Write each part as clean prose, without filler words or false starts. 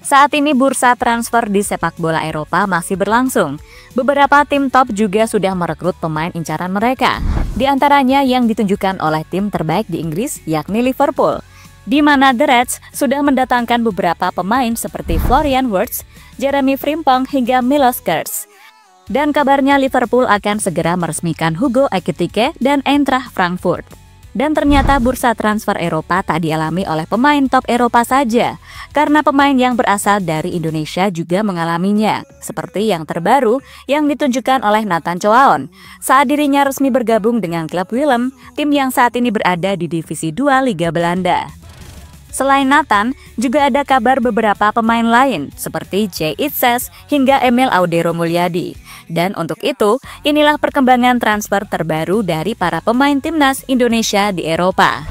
Saat ini bursa transfer di sepak bola Eropa masih berlangsung. Beberapa tim top juga sudah merekrut pemain incaran mereka. Di antaranya yang ditunjukkan oleh tim terbaik di Inggris yakni Liverpool, di mana The Reds sudah mendatangkan beberapa pemain seperti Florian Wirtz, Jeremy Frimpong hingga Milos Kerz. Dan kabarnya Liverpool akan segera meresmikan Hugo Ekitike dan Eintracht Frankfurt. Dan ternyata bursa transfer Eropa tak dialami oleh pemain top Eropa saja, karena pemain yang berasal dari Indonesia juga mengalaminya, seperti yang terbaru yang ditunjukkan oleh Nathan Choaon saat dirinya resmi bergabung dengan klub Willem, tim yang saat ini berada di Divisi 2 Liga Belanda. Selain Nathan, juga ada kabar beberapa pemain lain seperti Jay Itzes hingga Emil Audero Mulyadi. Dan untuk itu, inilah perkembangan transfer terbaru dari para pemain timnas Indonesia di Eropa.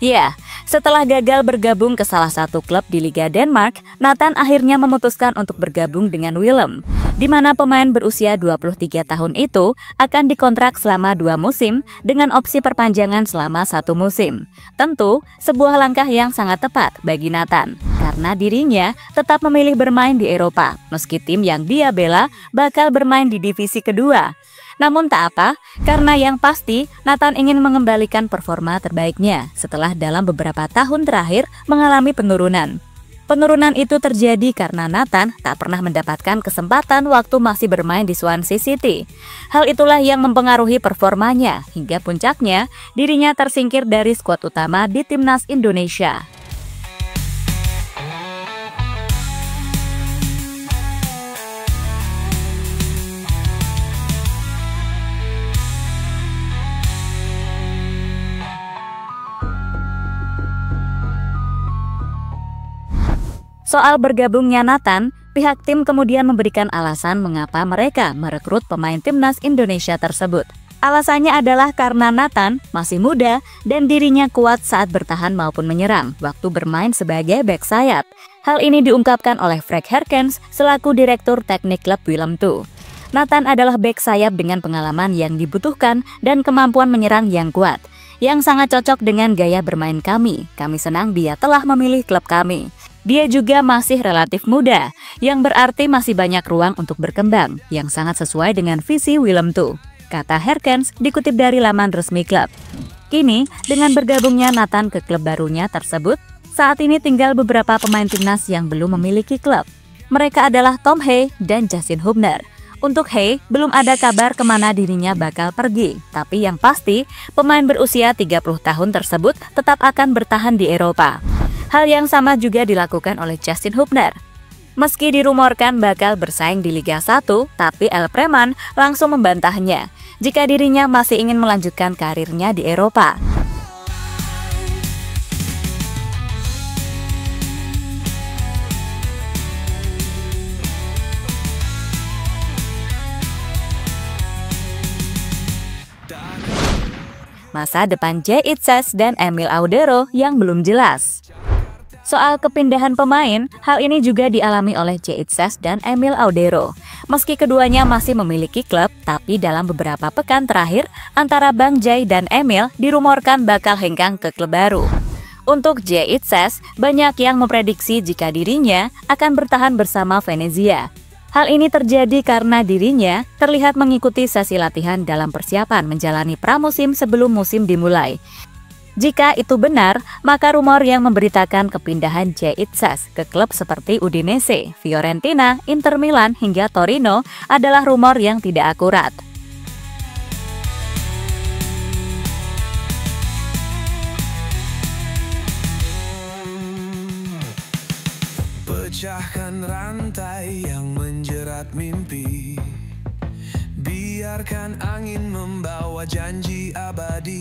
Ya, setelah gagal bergabung ke salah satu klub di Liga Denmark, Nathan akhirnya memutuskan untuk bergabung dengan Willem, di mana pemain berusia 23 tahun itu akan dikontrak selama 2 musim dengan opsi perpanjangan selama 1 musim. Tentu, sebuah langkah yang sangat tepat bagi Nathan, karena dirinya tetap memilih bermain di Eropa, meski tim yang dia bela bakal bermain di divisi kedua. Namun tak apa, karena yang pasti Nathan ingin mengembalikan performa terbaiknya setelah dalam beberapa tahun terakhir mengalami penurunan. Penurunan itu terjadi karena Nathan tak pernah mendapatkan kesempatan waktu masih bermain di Swansea City. Hal itulah yang mempengaruhi performanya, hingga puncaknya dirinya tersingkir dari skuad utama di timnas Indonesia. Soal bergabungnya Nathan, pihak tim kemudian memberikan alasan mengapa mereka merekrut pemain timnas Indonesia tersebut. Alasannya adalah karena Nathan masih muda dan dirinya kuat saat bertahan maupun menyerang waktu bermain sebagai bek sayap. Hal ini diungkapkan oleh Frank Herkens selaku Direktur Teknik klub Willem II. Nathan adalah bek sayap dengan pengalaman yang dibutuhkan dan kemampuan menyerang yang kuat, yang sangat cocok dengan gaya bermain kami. Kami senang dia telah memilih klub kami. Dia juga masih relatif muda, yang berarti masih banyak ruang untuk berkembang, yang sangat sesuai dengan visi Willem II, kata Herkens dikutip dari laman resmi klub. Kini, dengan bergabungnya Nathan ke klub barunya tersebut, saat ini tinggal beberapa pemain timnas yang belum memiliki klub. Mereka adalah Tom Hay dan Justin Hubner. Untuk Hay, belum ada kabar kemana dirinya bakal pergi, tapi yang pasti, pemain berusia 30 tahun tersebut tetap akan bertahan di Eropa. Hal yang sama juga dilakukan oleh Justin Hubner. Meski dirumorkan bakal bersaing di Liga 1, tapi El Preman langsung membantahnya jika dirinya masih ingin melanjutkan karirnya di Eropa. Masa depan Jay Itzes dan Emil Audero yang belum jelas. Soal kepindahan pemain, hal ini juga dialami oleh Jay Itzes dan Emil Audero. Meski keduanya masih memiliki klub, tapi dalam beberapa pekan terakhir, antara Bang Jay dan Emil dirumorkan bakal hengkang ke klub baru. Untuk Jay Itzes, banyak yang memprediksi jika dirinya akan bertahan bersama Venezia. Hal ini terjadi karena dirinya terlihat mengikuti sesi latihan dalam persiapan menjalani pramusim sebelum musim dimulai. Jika itu benar, maka rumor yang memberitakan kepindahan Jay Itzes ke klub seperti Udinese, Fiorentina, Inter Milan, hingga Torino adalah rumor yang tidak akurat. Pecahkan rantai yang menjerat mimpi, biarkan angin membawa janji abadi.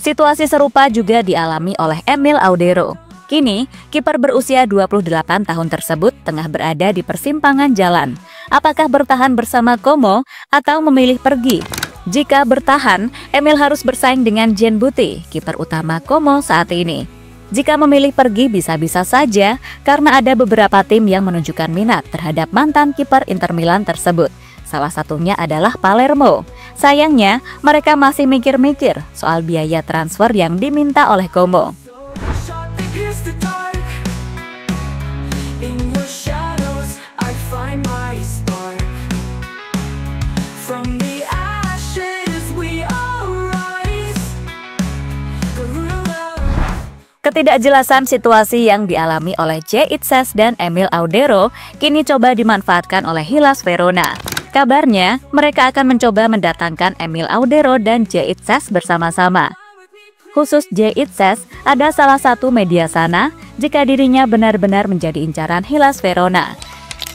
Situasi serupa juga dialami oleh Emil Audero. Kini, kiper berusia 28 tahun tersebut tengah berada di persimpangan jalan. Apakah bertahan bersama Como atau memilih pergi? Jika bertahan, Emil harus bersaing dengan Jean Bouty, kiper utama Como saat ini. Jika memilih pergi bisa-bisa saja karena ada beberapa tim yang menunjukkan minat terhadap mantan kiper Inter Milan tersebut. Salah satunya adalah Palermo. Sayangnya, mereka masih mikir-mikir soal biaya transfer yang diminta oleh Como. Ketidakjelasan situasi yang dialami oleh J. Itzes dan Emil Audero kini coba dimanfaatkan oleh Hellas Verona. Kabarnya, mereka akan mencoba mendatangkan Emil Audero dan J. Itzes bersama-sama. Khusus J. Itzes, ada salah satu media sana jika dirinya benar-benar menjadi incaran Hellas Verona.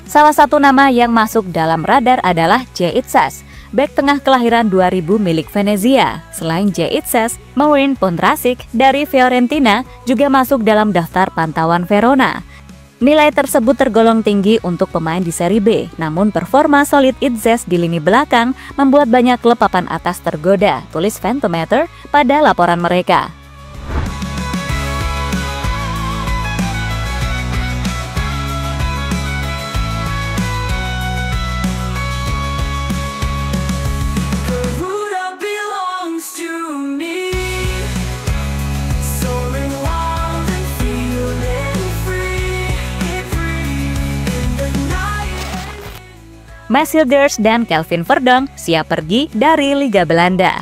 Salah satu nama yang masuk dalam radar adalah J. Itzes, bek tengah kelahiran 2000 milik Venezia. Selain J. Itzes, Marin Pondrasic dari Fiorentina juga masuk dalam daftar pantauan Verona. Nilai tersebut tergolong tinggi untuk pemain di Serie B, namun performa solid Itzes di lini belakang membuat banyak klub papan atas tergoda, tulis Fantometer pada laporan mereka. Mads Hilgers dan Kelvin Verdonk siap pergi dari Liga Belanda.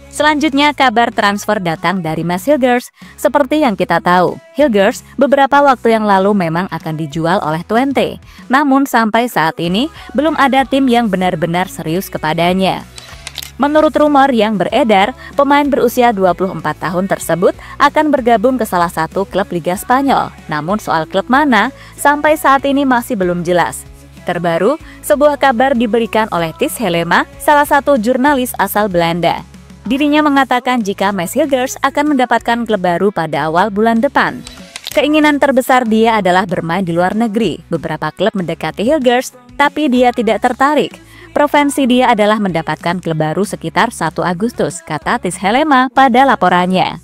Selanjutnya, kabar transfer datang dari Mads Hilgers. Seperti yang kita tahu, Hilgers beberapa waktu yang lalu memang akan dijual oleh Twente. Namun sampai saat ini, belum ada tim yang benar-benar serius kepadanya. Menurut rumor yang beredar, pemain berusia 24 tahun tersebut akan bergabung ke salah satu klub Liga Spanyol. Namun soal klub mana, sampai saat ini masih belum jelas. Terbaru, sebuah kabar diberikan oleh Thijs Helema, salah satu jurnalis asal Belanda. Dirinya mengatakan jika Mads Hilgers akan mendapatkan klub baru pada awal bulan depan. Keinginan terbesar dia adalah bermain di luar negeri. Beberapa klub mendekati Hilgers, tapi dia tidak tertarik. Preferensi dia adalah mendapatkan klub baru sekitar 1 Agustus, kata Thijs Helema pada laporannya.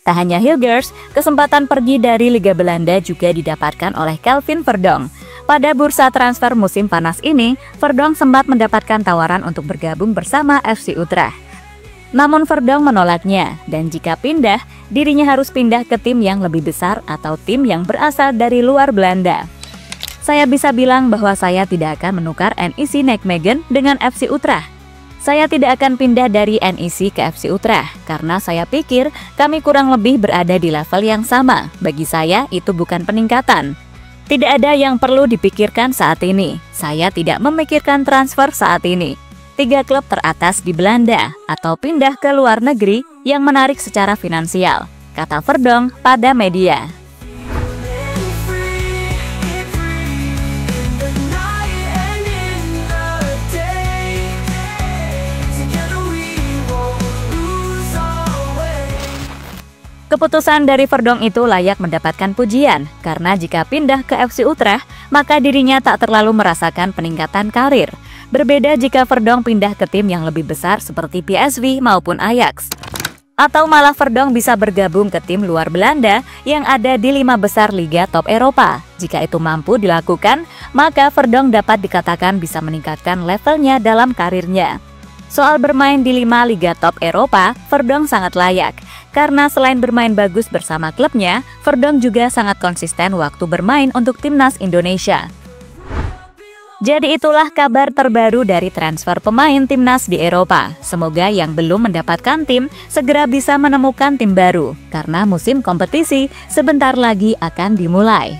Tak hanya Hilgers, kesempatan pergi dari Liga Belanda juga didapatkan oleh Kelvin Verdonk. Pada bursa transfer musim panas ini, Verdonk sempat mendapatkan tawaran untuk bergabung bersama FC Utrecht. Namun Verdonk menolaknya, dan jika pindah, dirinya harus pindah ke tim yang lebih besar atau tim yang berasal dari luar Belanda. Saya bisa bilang bahwa saya tidak akan menukar NEC Nijmegen dengan FC Utrecht. Saya tidak akan pindah dari NEC ke FC Utrecht karena saya pikir kami kurang lebih berada di level yang sama. Bagi saya itu bukan peningkatan. Tidak ada yang perlu dipikirkan saat ini. Saya tidak memikirkan transfer saat ini. 3 klub teratas di Belanda atau pindah ke luar negeri yang menarik secara finansial, kata Verdonk pada media. Keputusan dari Verdonk itu layak mendapatkan pujian, karena jika pindah ke FC Utrecht, maka dirinya tak terlalu merasakan peningkatan karir. Berbeda jika Verdonk pindah ke tim yang lebih besar seperti PSV maupun Ajax. Atau malah Verdonk bisa bergabung ke tim luar Belanda yang ada di 5 besar Liga top Eropa. Jika itu mampu dilakukan, maka Verdonk dapat dikatakan bisa meningkatkan levelnya dalam karirnya. Soal bermain di 5 Liga top Eropa, Verdonk sangat layak. Karena selain bermain bagus bersama klubnya, Verdonk juga sangat konsisten waktu bermain untuk timnas Indonesia. Jadi itulah kabar terbaru dari transfer pemain timnas di Eropa. Semoga yang belum mendapatkan tim segera bisa menemukan tim baru, karena musim kompetisi sebentar lagi akan dimulai.